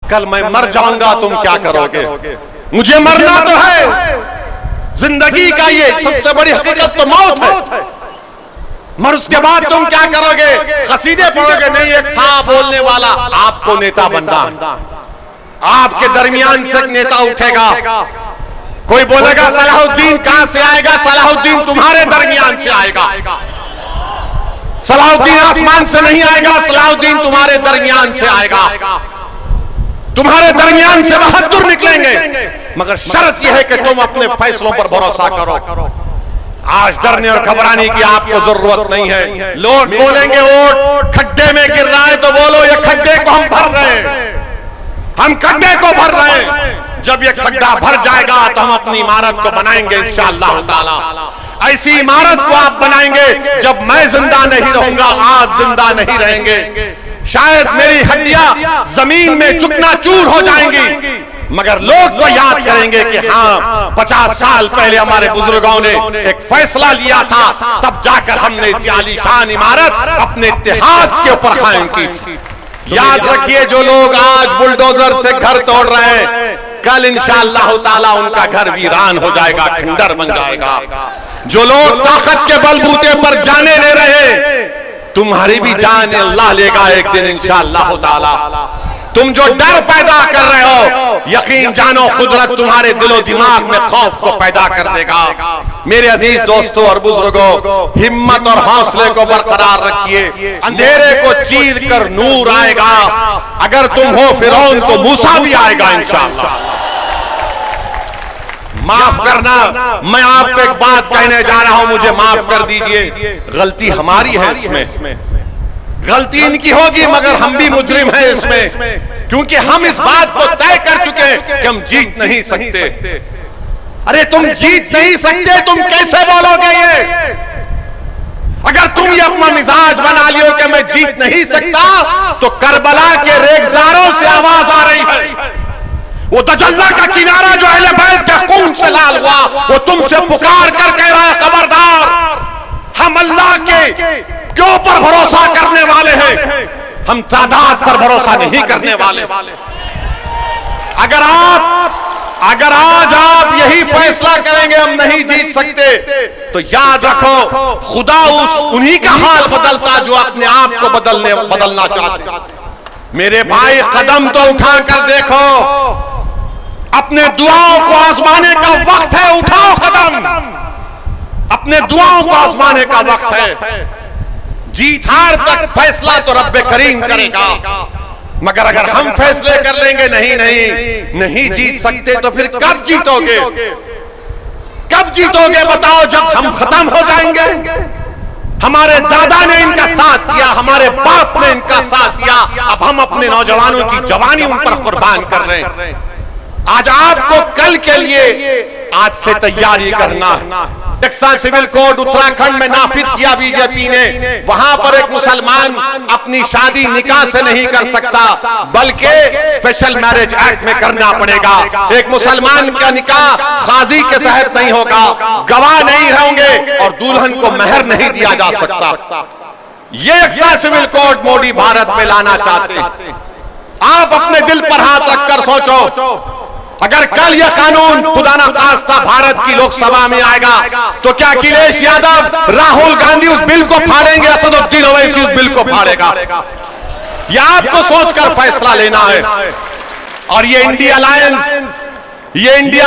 कल मैं मर जाऊंगा, तुम क्या करोगे? मुझे मरना तो है, जिंदगी का ये सबसे बड़ी हकीकत तो मौत है, मगर उसके बाद तुम क्या करोगे? कसीदे पढ़ोगे? नहीं, एक था बोलने वाला, आपको नेता बनना, आपके दरमियान से एक नेता उठेगा। कोई बोलेगा सलाहुद्दीन कहां से आएगा? सलाहुद्दीन तुम्हारे दरमियान से आएगा। सलाहुद्दीन आसमान से नहीं आएगा, सलाहुद्दीन तुम्हारे दरमियान से आएगा। तुम्हारे दरमियान से बहादुर निकलेंगे, मगर शर्त यह है कि तुम अपने फैसलों पर भरोसा करो। आज डरने और घबराने की आपको जरूरत नहीं है। लोग बोलेंगे वोट खड्डे में गिर रहा है, तो बोलो ये खड्डे को हम भर रहे हैं, हम खड्डे को भर रहे हैं। जब ये खड्डा भर जाएगा तो हम अपनी इमारत को बनाएंगे इंशाअल्लाह ताला। ऐसी इमारत को आप बनाएंगे जब मैं जिंदा नहीं रहूंगा, आप जिंदा नहीं रहेंगे। शायद मेरी हड्डियां जमीन में चूकना-चूर हो जाएंगी, मगर लोग तो याद करेंगे कि हाँ 50 साल पहले हमारे बुजुर्गों ने एक फैसला लिया था, तब जाकर हमने इस आलीशान इमारत अपने इत्तेहाद के ऊपर कायम की थी। याद रखिए, जो लोग आज बुलडोजर से घर तोड़ रहे हैं, कल इंशाअल्लाह ताला उनका घर वीरान हो जाएगा, खंडर बन जाएगा। जो लोग ताकत के बलबूते पर जाने ले रहे, तुम्हारी भी जान अल्लाह लेगा एक दिन इंशाअल्लाह ताला। तुम जो डर पैदा कर रहे हो, यकीन जानो कुदरत तुम्हारे दिलो दिमाग में खौफ को पैदा कर देगा। मेरे अजीज दोस्तों और बुजुर्गों, हिम्मत और हौसले को बरकरार रखिए। अंधेरे को चीर कर नूर आएगा। अगर तुम हो फिरौन तो मूसा भी आएगा इंशाअल्लाह। माफ करना, मैं आपको एक बात कहने जा रहा हूं, मुझे माफ कर दीजिए। गलती हमारी है इसमें, गलती इनकी होगी, मगर हम भी मुजरिम हैं इसमें, क्योंकि हम इस बात को तय कर चुके हैं कि हम जीत नहीं सकते। अरे तुम जीत नहीं सकते, तुम कैसे बोलोगे ये? अगर तुम ये अपना मिजाज बना लियो कि मैं जीत नहीं सकता, तो करबला के रेगजारों से आवाज आ रही है। वो तजल्ला का किनारा जो अहले बैत के खून से लाल हुआ, वो तुमसे पुकार कर कह रहा है, खबरदार, हम अल्लाह के ऊपर भरोसा करने वाले हैं, हम तादाद पर भरोसा नहीं करने वाले। अगर आज आप यही फैसला करेंगे हम नहीं जीत सकते, तो याद रखो खुदा उन्हीं का हाल बदलता जो अपने आप को बदलना चाहते। मेरे भाई, कदम तो उठा कर देखो, अपने दुआओं को आजमाने का वक्त है। उठाओ कदम, अपने दुआओं को आजमाने का वक्त है। जीत हार तक फैसला तो रब्बे करीम करेगा, मगर अगर हम फैसले कर लेंगे नहीं जीत सकते, तो फिर कब जीतोगे? कब जीतोगे बताओ? जब हम खत्म हो जाएंगे। हमारे दादा ने इनका साथ दिया, हमारे बाप ने इनका साथ दिया, अब हम अपने नौजवानों की जवानी उन पर कुर्बान कर रहे हैं। आज आपको कल के लिए आज से तैयारी करना। टेक्सास सिविल कोड उत्तराखंड में नाफिज किया बीजेपी ने। वहां पर एक मुसलमान अपनी शादी निकाह से नहीं कर सकता, बल्कि स्पेशल मैरिज एक्ट में करना पड़ेगा। एक मुसलमान का निकाह काजी के तहत नहीं होगा, गवाह नहीं होंगे और दुल्हन को मेहर नहीं दिया जा सकता। ये Texas civil code Modi Bharat में लाना चाहते हैं। आप अपने दिल पर हाथ रखकर सोचो, अगर कल यह कानून खुदा ना खास्ता भारत की लोकसभा में आएगा, तो क्या अखिलेश यादव, राहुल गांधी उस बिल को फाड़ेंगे? असदुद्दीन ओवैसी उस बिल को फाड़ेगा? यह आपको सोचकर फैसला लेना है। और ये इंडिया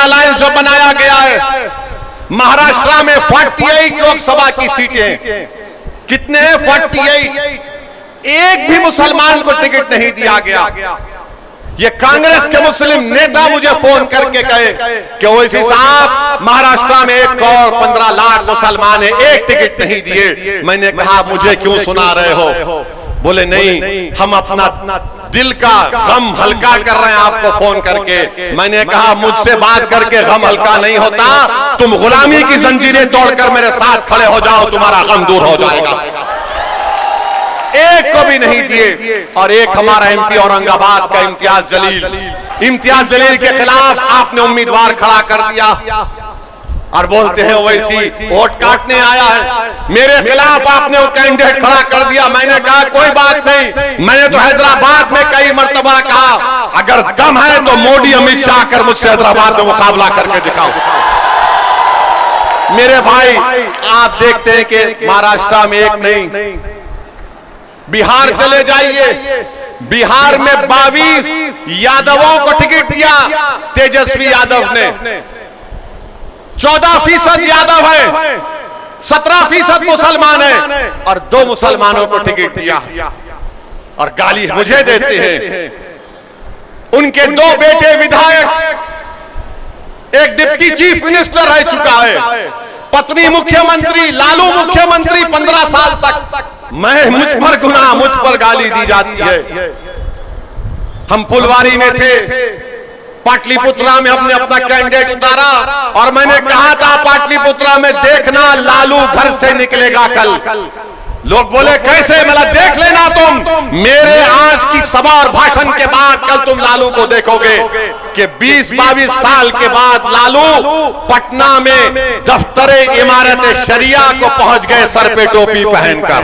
अलायंस जो बनाया गया है, महाराष्ट्र में 48 लोकसभा की सीटें कितने हैं? 48। एक भी मुसलमान को टिकट नहीं दिया गया। ये कांग्रेस के मुस्लिम नेता मुझे फोन करके कहे कि ओवैसी साहब, महाराष्ट्र में 1 करोड़ 15 लाख मुसलमान है, एक टिकट नहीं दिए। मैंने कहा मुझे क्यों सुना रहे हो? बोले नहीं, हम अपना दिल का गम हल्का कर रहे हैं आपको फोन करके। मैंने कहा मुझसे बात करके गम हल्का नहीं होता, तुम गुलामी की जंजीरें तोड़कर मेरे साथ खड़े हो जाओ, तुम्हारा गम दूर हो जाएगा। एक को भी नहीं दिए। और एक हमारा एमपी औरंगाबाद का इम्तियाज जलील के खिलाफ आपने उम्मीदवार खड़ा कर दिया। और बोलते हैं ओवैसी वोट काटने आया है, मेरे खिलाफ आपने वो कैंडिडेट खड़ा कर दिया। मैंने कहा कोई बात नहीं, मैंने तो हैदराबाद में कई मर्तबा कहा अगर दम है तो मोदी अमित शाह कर मुझसे हैदराबाद में मुकाबला करके दिखाओ। मेरे भाई आप देखते हैं कि महाराष्ट्र में एक नहीं, बिहार चले जाइए, बिहार में 22 यादवों को टिकट दिया तेजस्वी यादव ने, 14% यादव है, 17% मुसलमान है और 2 मुसलमानों को टिकट दिया और गाली मुझे देते हैं। उनके 2 बेटे विधायक, एक डिप्टी चीफ मिनिस्टर रह चुका है, पत्नी मुख्यमंत्री, लालू मुख्यमंत्री 15 साल तक। मैं मुझ पर गुनाह, मुझ पर गाली दी जाती है। हम फुलवारी में थे, पाटलिपुत्रा में हमने अपना कैंडिडेट उतारा और मैंने कहा था पाटलिपुत्रा में देखना लालू घर से निकलेगा कल। लोग बोले कैसे? मतलब देख लेना तुम, मेरे आज की सभा और भाषण के बाद कल तुम लालू को देखोगे कि 20-22 साल के बाद लालू पटना में दफ्तरे इमारत शरिया को पहुंच गए सर पे टोपी पहनकर।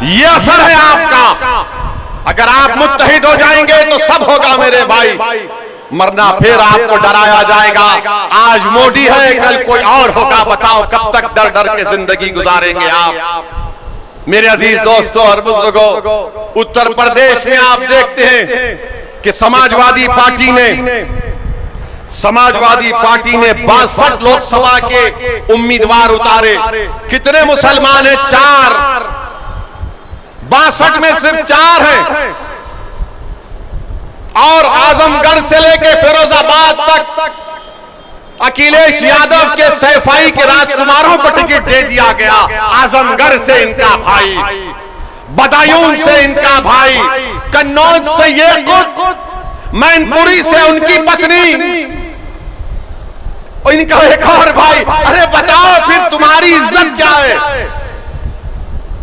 ये असर है आपका। अगर आप मुत्तहिद हो जाएंगे तो सब होगा मेरे भाई, मरना फिर आपको डराया जाएगा। आज मोदी है, कल कोई और होगा। बताओ कब तक डर डर के जिंदगी गुजारेंगे आप? मेरे अजीज दोस्तों और बुजुर्गों, उत्तर प्रदेश में आप देखते हैं कि समाजवादी पार्टी ने 62 लोकसभा के उम्मीदवार उतारे। कितने मुसलमान हैं? 4। 62 में सिर्फ 4 हैं और आजमगढ़ से लेकर फिरोजाबाद तक अखिलेश यादव के सैफाई के राजकुमारों को टिकट दे दिया गया। आजमगढ़ से इनका भाई, बदायूं से इनका भाई, कन्नौज से ये खुद, मैनपुरी से उनकी पत्नी, इनका एक और भाई। अरे बताओ फिर तुम्हारी इज्जत क्या है?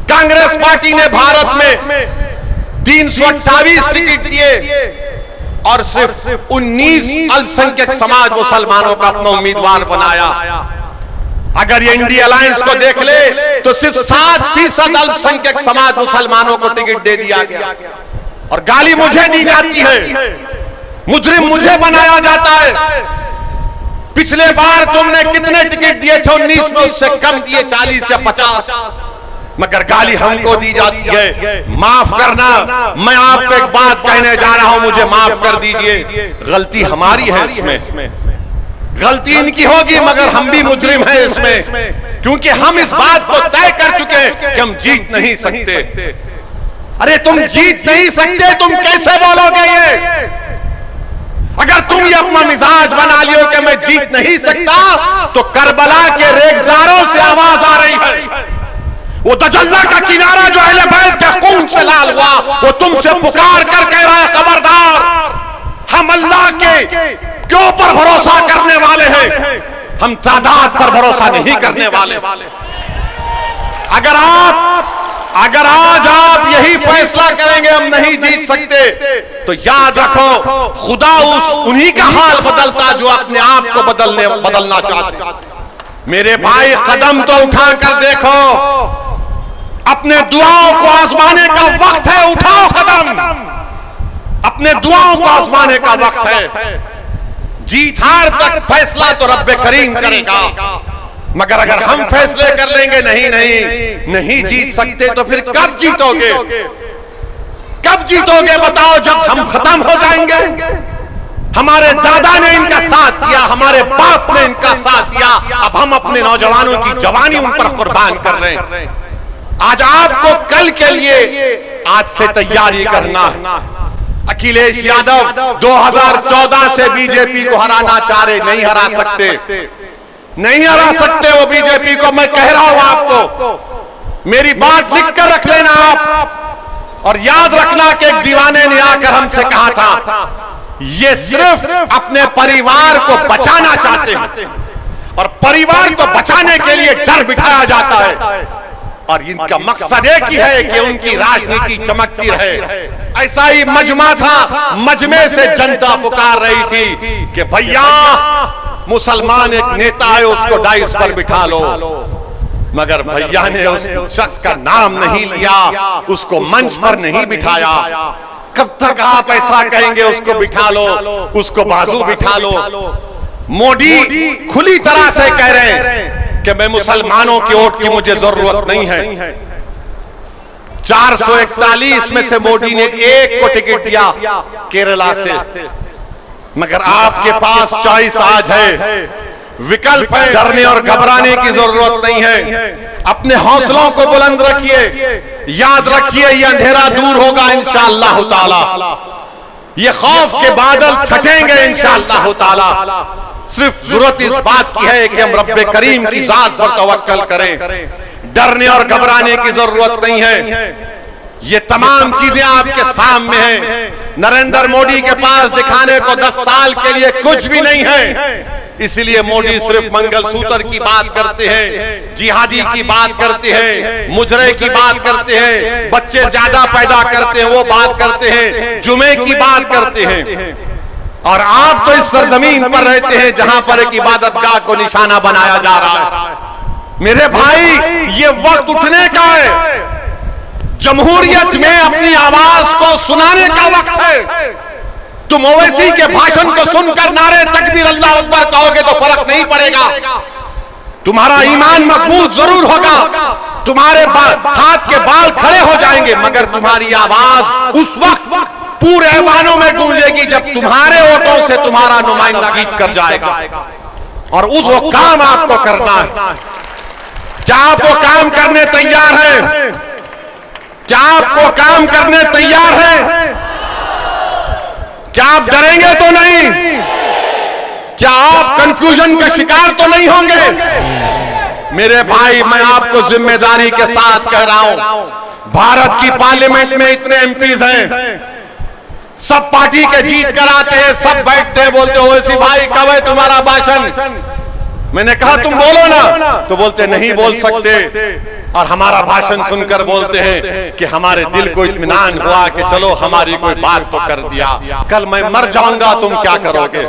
कांग्रेस पार्टी ने भारत में 328 टिकट दिए और सिर्फ 19 अल्पसंख्यक समाज मुसलमानों का अपना उम्मीदवार बनाया। अगर ये इंडिया अलायंस को देख ले तो सिर्फ 7% अल्पसंख्यक समाज मुसलमानों को टिकट दे दिया गया और गाली मुझे दी जाती है, मुजरिम मुझे बनाया जाता है। पिछले बार तुमने कितने टिकट दिए थे? 19 में उससे कम दिए, 40 या 50, मगर गाली हमको दी जाती है। माफ करना, मैं आपको एक बात कहने जा रहा हूं, मुझे माफ कर दीजिए। गलती हमारी है इसमें, गलती इनकी होगी मगर हम भी मुजरिम हैं इसमें, क्योंकि हम इस बात को तय कर चुके हैं कि हम जीत नहीं सकते। अरे तुम जीत नहीं सकते, तुम कैसे बोलोगे ये? अगर तुम ये अपना मिजाज बना लियो कि मैं जीत नहीं सकता, तो करबला के रेगजारों से आवाज आ रही है। वो दजल्ला का किनारा जो अहले बैत के खून से लाल हुआ, वो तुमसे पुकार कर कह रहा है खबरदार, हम अल्लाह के ऊपर भरोसा करने वाले हैं, हम तादाद पर भरोसा नहीं करने वाले। अगर आज आप यही फैसला करेंगे हम नहीं जीत सकते, तो याद रखो खुदा उन्हीं का हाल बदलता जो अपने आप को बदलना चाहते। मेरे भाई कदम तो उठा कर देखो, अपने दुआओं को आजमाने का वक्त है, उठाओ कदम, अपने दुआओं को आजमाने का वक्त है। जीत हार तक फैसला तो रब्बे करीम करेगा, मगर अगर हम फैसले कर लेंगे नहीं जीत सकते, तो फिर कब जीतोगे? कब जीतोगे बताओ? जब हम खत्म हो जाएंगे। हमारे दादा ने इनका साथ दिया, हमारे बाप ने इनका साथ दिया, अब हम अपने नौजवानों की जवानी उन पर कुर्बान कर रहे हैं। आज आपको कल के लिए आज से तैयारी करना है। अखिलेश यादव 2014 से बीजेपी को हराना चाह रहे, नहीं हरा सकते वो बीजेपी को। मैं कह रहा हूं आपको, मेरी बात लिख कर रख लेना आप, और याद रखना कि एक दीवाने ने आकर हमसे कहा था ये सिर्फ अपने परिवार को बचाना चाहते हैं, और परिवार को बचाने के लिए डर बिठाया जाता है, और इनका मकसद एक ही है कि उनकी राजनीति चमकती रहे। ऐसा ही मजमा था, मजमे से जनता पुकार रही थी कि भैया मुसलमान एक नेता है उसको डाइस पर बिठा लो, मगर भैया ने उस शख्स का नाम नहीं लिया, उसको मंच पर नहीं बिठाया। कब तक आप ऐसा कहेंगे उसको बिठा लो, उसको बाजू बिठा लो? मोदी खुली तरह से कह रहे हैं कि मैं मुसलमानों की वोट की मुझे जरूरत नहीं है। 441 में से मोदी ने एक को टिकट दिया केरला से, मगर आपके पास चॉइस आज है, विकल्प है। डरने और घबराने की जरूरत नहीं है। अपने हौसलों को बुलंद रखिए, याद रखिए ये अंधेरा दूर होगा इंशाअल्लाह ताला, ये खौफ के बादल छटेंगे इंशाअल्लाह ताला। सिर्फ जरूरत इस बात की है कि हम रब्बे करीम की जात पर तवक्कल करें, डरने और घबराने की जरूरत नहीं है। ये तमाम चीजें आपके सामने हैं। नरेंद्र मोदी के पास दिखाने को 10 साल के लिए कुछ भी नहीं है, इसलिए मोदी सिर्फ मंगलसूत्र की बात करते हैं, जिहादी की बात करते हैं, मुजरे की बात करते हैं, बच्चे ज्यादा पैदा करते हैं वो बात करते हैं, जुमे की बात करते हैं। और आप तो इस सरजमीन पर रहते हैं जहां पर एक इबादतगाह को निशाना बनाया जा रहा है। मेरे भाई, ये वक्त उठने का है, जमहूरियत में अपनी आवाज को सुनाने का वक्त है। तुम ओवैसी के भाषण को सुनकर नारे तकबीर अल्लाह अकबर कहोगे तो फर्क नहीं पड़ेगा, तुम्हारा ईमान मजबूत जरूर होगा, तुम्हारे हाथ के बाल खड़े हो जाएंगे, मगर तुम्हारी आवाज उस वक्त पूरे ऐवानों में गूंजेगी जब तुम्हारे वोटों से तुम्हारा नुमाइंदा जीत कर जाएगा। और उस वो काम आपको करना है। क्या आप वो काम करने तैयार हैं? क्या आप वो काम करने तैयार हैं? क्या आप डरेंगे तो नहीं? क्या आप कंफ्यूजन का शिकार तो नहीं होंगे? मेरे भाई, मैं आपको जिम्मेदारी के साथ कह रहा हूं, भारत की पार्लियामेंट में इतने एमपीज हैं, सब पार्टी के जीत कर आते हैं, सब बैठते हैं, बोलते हो ऐसी भाई कब है तुम्हारा भाषण? मैंने कहा तुम बोलो ना, तो बोलते नहीं बोल सकते, और हमारा भाषण सुनकर बोलते हैं कि हमारे दिल को इत्मीनान हुआ कि चलो हमारी कोई बात तो कर दिया, कल मैं मर जाऊंगा तुम क्या करोगे?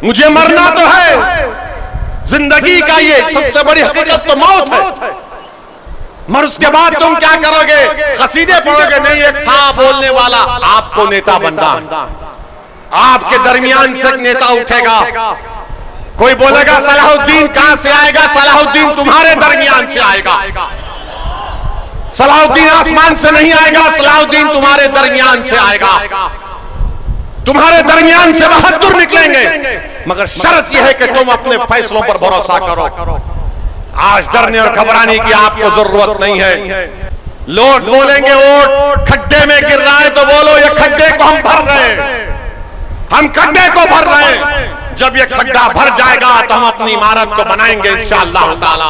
मुझे मरना तो है, जिंदगी का ये सबसे बड़ी हकीकत तो मौत है, मर उसके बाद तुम क्या करोगे? कसीदे पढ़ोगे? नहीं, एक था बोलने वाला, आपको नेता बनना, आपके दरमियान से नेता उठेगा। कोई बोलेगा सलाहुद्दीन कहां से आएगा? सलाहुद्दीन तुम्हारे दरमियान से आएगा। सलाहुद्दीन आसमान से नहीं आएगा, सलाहुद्दीन तुम्हारे दरमियान से आएगा। तुम्हारे दरमियान से बहादुर निकलेंगे, मगर शर्त यह है कि तुम अपने फैसलों पर भरोसा करो। आज डरने और घबराने की आपको जरूरत नहीं है। लोग बोलेंगे वोट खड्डे में गिर रहा है, तो बोलो ये खड्डे को हम भर रहे हैं, हम खड्डे को भर रहे हैं। जब ये खड्डा भर जाएगा तो हम अपनी इमारत को बनाएंगे इंशाअल्लाह ताला।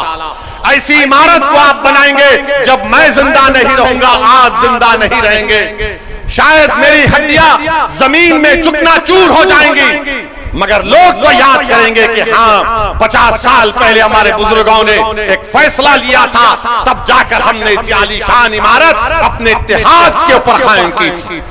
ऐसी इमारत को आप बनाएंगे जब मैं जिंदा नहीं रहूंगा, आप जिंदा नहीं रहेंगे। शायद मेरी हड्डियां जमीन में चूकना-चूर हो जाएंगी, मगर लोग तो याद करेंगे कि हाँ 50 साल पहले हमारे बुजुर्गों ने एक फैसला लिया था, तब जाकर हमने इस आलीशान इमारत अपने इत्तेहाद के ऊपर कायम की थी।